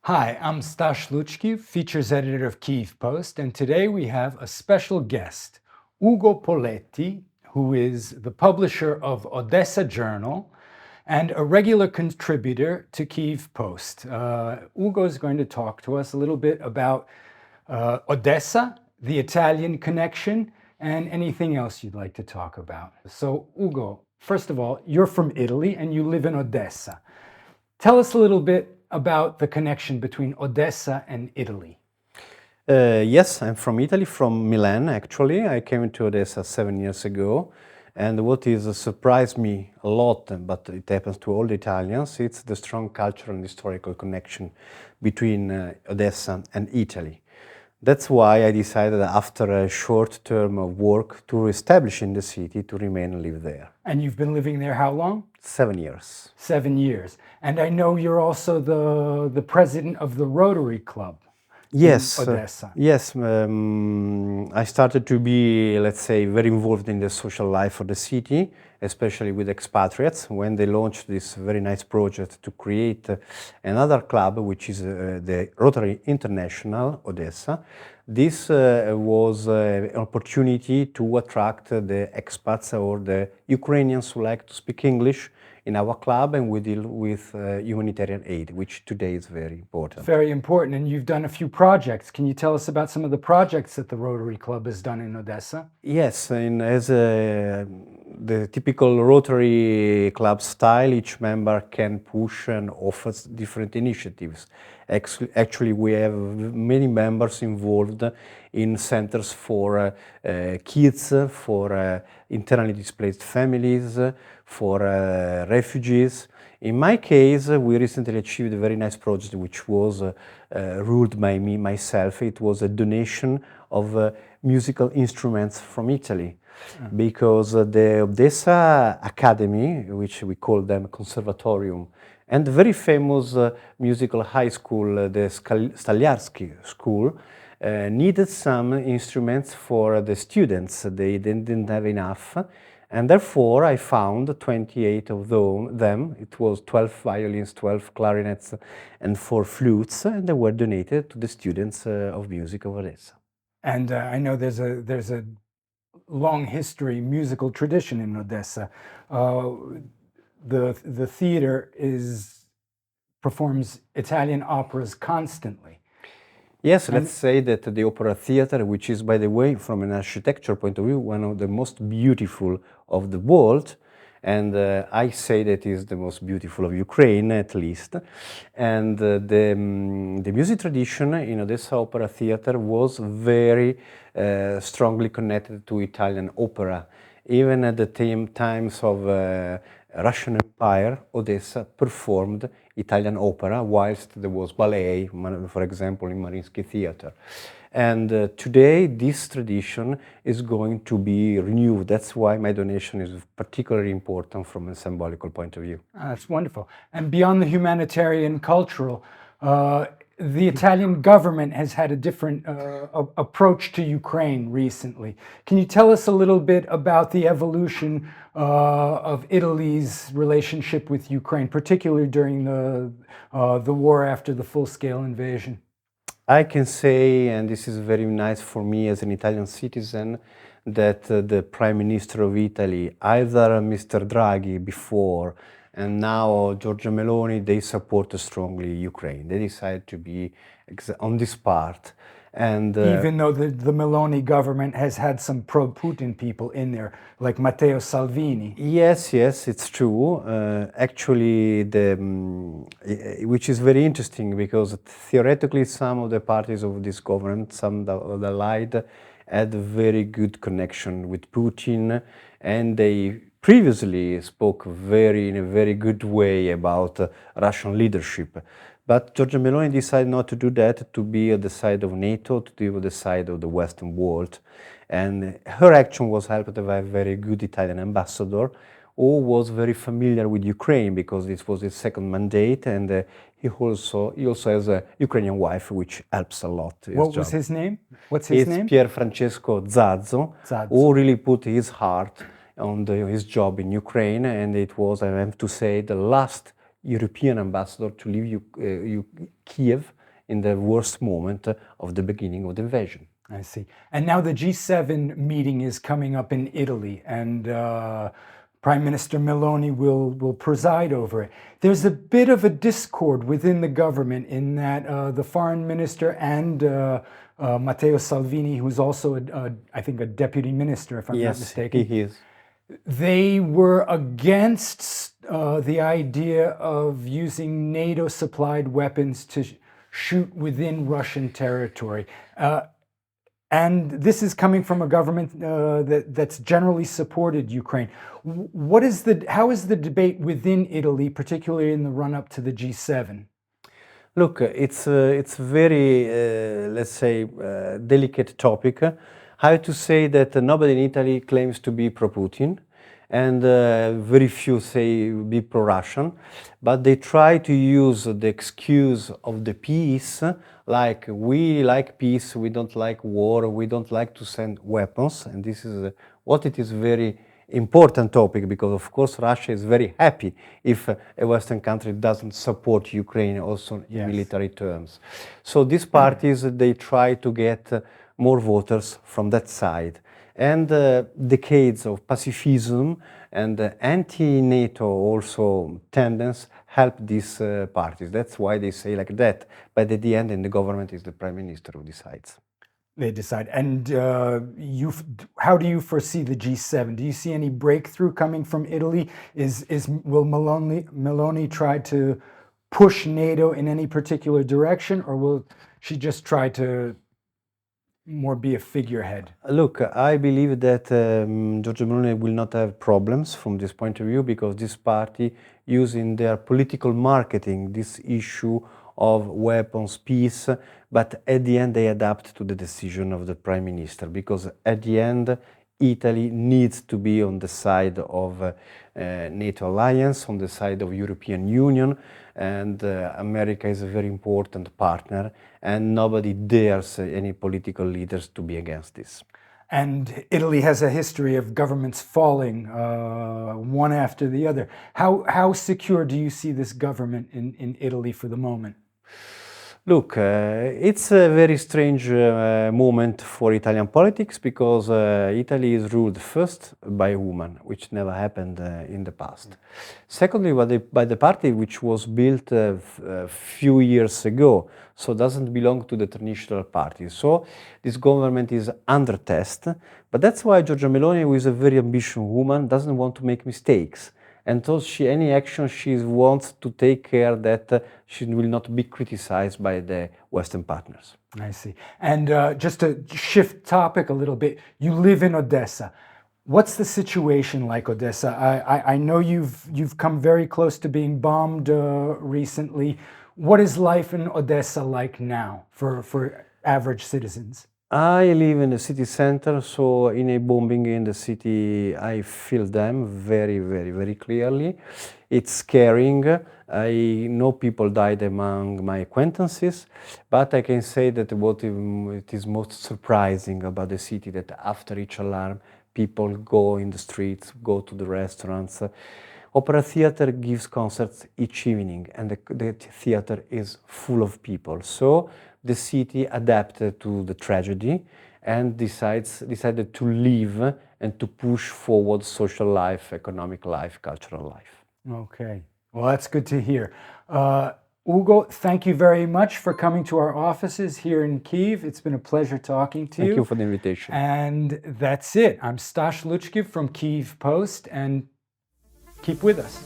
Hi, I'm Stash Luchki, features editor of Kyiv Post, and today we have a special guest, Ugo Poletti, who is the publisher of Odessa Journal and a regular contributor to Kyiv Post. Ugo is going to talk to us a little bit about Odessa, the Italian connection, and anything else you'd like to talk about. So, Ugo, first of all, you're from Italy and you live in Odessa. Tell us a little bit about the connection between Odessa and Italy. Yes, I'm from Italy, from Milan actually. I came to Odessa 7 years ago, and what is surprised me a lot, but it happens to all the Italians, it's the strong cultural and historical connection between Odessa and Italy. That's why I decided after a short term of work to establish in the city, to remain and live there. And you've been living there how long? 7 years. 7 years. And I know you're also the president of the Rotary Club. Yes, Odessa. yes. I started to be, let's say, very involved in the social life of the city, especially with expatriates, when they launched this very nice project to create another club, which is the Rotary International Odessa. This was an opportunity to attract the expats or the Ukrainians who like to speak English in our club, and we deal with humanitarian aid, which today is very important. Very important, and you've done a few projects. Can you tell us about some of the projects that the Rotary Club has done in Odessa? Yes, as the typical Rotary Club style, each member can push and offer different initiatives. Actually, we have many members involved in centers for kids, for internally displaced families, for refugees. In my case, we recently achieved a very nice project which was ruled by me, myself. It was a donation of musical instruments from Italy. Because the Odessa Academy, which we call them Conservatorium, and the very famous musical high school, the Stagliarski School, needed some instruments for the students. They didn't have enough, and therefore I found 28 of them. It was 12 violins, 12 clarinets, and 4 flutes, and they were donated to the students of music of Odessa. And I know there's a long history, musical tradition in Odessa. The theater performs Italian operas constantly. Yes, let's say that the opera theater, which is, by the way, from an architecture point of view, one of the most beautiful of the world, and I say that is the most beautiful of Ukraine, at least. And the music tradition in Odessa Opera Theater was very strongly connected to Italian opera. Even at the times of Russian Empire, Odessa performed Italian opera, whilst there was ballet, for example, in Mariinsky Theater. And today, this tradition is going to be renewed. That's why my donation is particularly important from a symbolical point of view. That's wonderful. And beyond the humanitarian, cultural, the Italian government has had a different approach to Ukraine recently. Can you tell us a little bit about the evolution of Italy's relationship with Ukraine, particularly during the war after the full-scale invasion? I can say, and this is very nice for me as an Italian citizen, that the Prime Minister of Italy, either Mr. Draghi before and now Giorgia Meloni, they support strongly Ukraine. They decided to be on this part. And even though the Meloni government has had some pro-Putin people in there, like Matteo Salvini. Yes, it's true. Actually, which is very interesting, because theoretically some of the parties of this government, some of the allied, had a very good connection with Putin, and they previously spoke in a very good way about Russian leadership. But Giorgia Meloni decided not to do that, to be at the side of NATO, to be on the side of the Western world. And her action was helped by a very good Italian ambassador, who was very familiar with Ukraine, because this was his second mandate, and he also has a Ukrainian wife, which helps a lot. What was his name? What's his name? It's Pier Francesco Zazzo, who really put his heart on his job in Ukraine, and it was, I have to say, the last European ambassador to leave Kiev in the worst moment of the beginning of the invasion. I see. And now the G7 meeting is coming up in Italy, and Prime Minister Meloni will preside over it. There's a bit of a discord within the government in that the foreign minister and Matteo Salvini, who's also, I think, a deputy minister, if I'm not mistaken. Yes, he is. They were against the idea of using NATO-supplied weapons to shoot within Russian territory. And this is coming from a government that's generally supported Ukraine. How is the debate within Italy, particularly in the run-up to the G7? Look, it's very, let's say, delicate topic. I have to say that nobody in Italy claims to be pro-Putin, and very few say be pro-Russian, but they try to use the excuse of the peace, like we like peace, we don't like war, we don't like to send weapons, and this is what it is very important topic, because of course Russia is very happy if a Western country doesn't support Ukraine also in military terms. So these parties, they try to get more voters from that side. And decades of pacifism and anti-NATO also tendencies help these parties. That's why they say like that. But at the end, in the government, is the prime minister who decides. They decide. And how do you foresee the G7? Do you see any breakthrough coming from Italy? Will Meloni try to push NATO in any particular direction, or will she just try to more be a figurehead? Look, I believe that Giorgia Meloni will not have problems from this point of view, because this party using their political marketing this issue of weapons, peace, but at the end they adapt to the decision of the Prime Minister, because at the end Italy needs to be on the side of NATO alliance, on the side of European Union, and America is a very important partner, and nobody dares any political leaders to be against this. And Italy has a history of governments falling one after the other. How secure do you see this government in Italy for the moment? Look, it's a very strange moment for Italian politics, because Italy is ruled first by a woman, which never happened in the past. Secondly, by the party which was built a few years ago, so doesn't belong to the traditional party. So this government is under test, but that's why Giorgia Meloni, who is a very ambitious woman, doesn't want to make mistakes. And so any action she wants to take care that she will not be criticized by the Western partners. I see. And just to shift topic a little bit, you live in Odessa. What's the situation like, Odessa? I know you've come very close to being bombed recently. What is life in Odessa like now for average citizens? I live in the city center, so in a bombing in the city, I feel them very, very, very clearly. It's scaring. I know people died among my acquaintances, but I can say that what it is most surprising about the city, that after each alarm, people go in the streets, go to the restaurants. Opera Theater gives concerts each evening, and the theater is full of people. So the city adapted to the tragedy and decided to live and to push forward social life, economic life, cultural life. Okay, well, that's good to hear. Ugo, thank you very much for coming to our offices here in Kyiv. It's been a pleasure talking to you. Thank you for the invitation. And that's it. I'm Stash Luchkiv from Kyiv Post, and keep with us.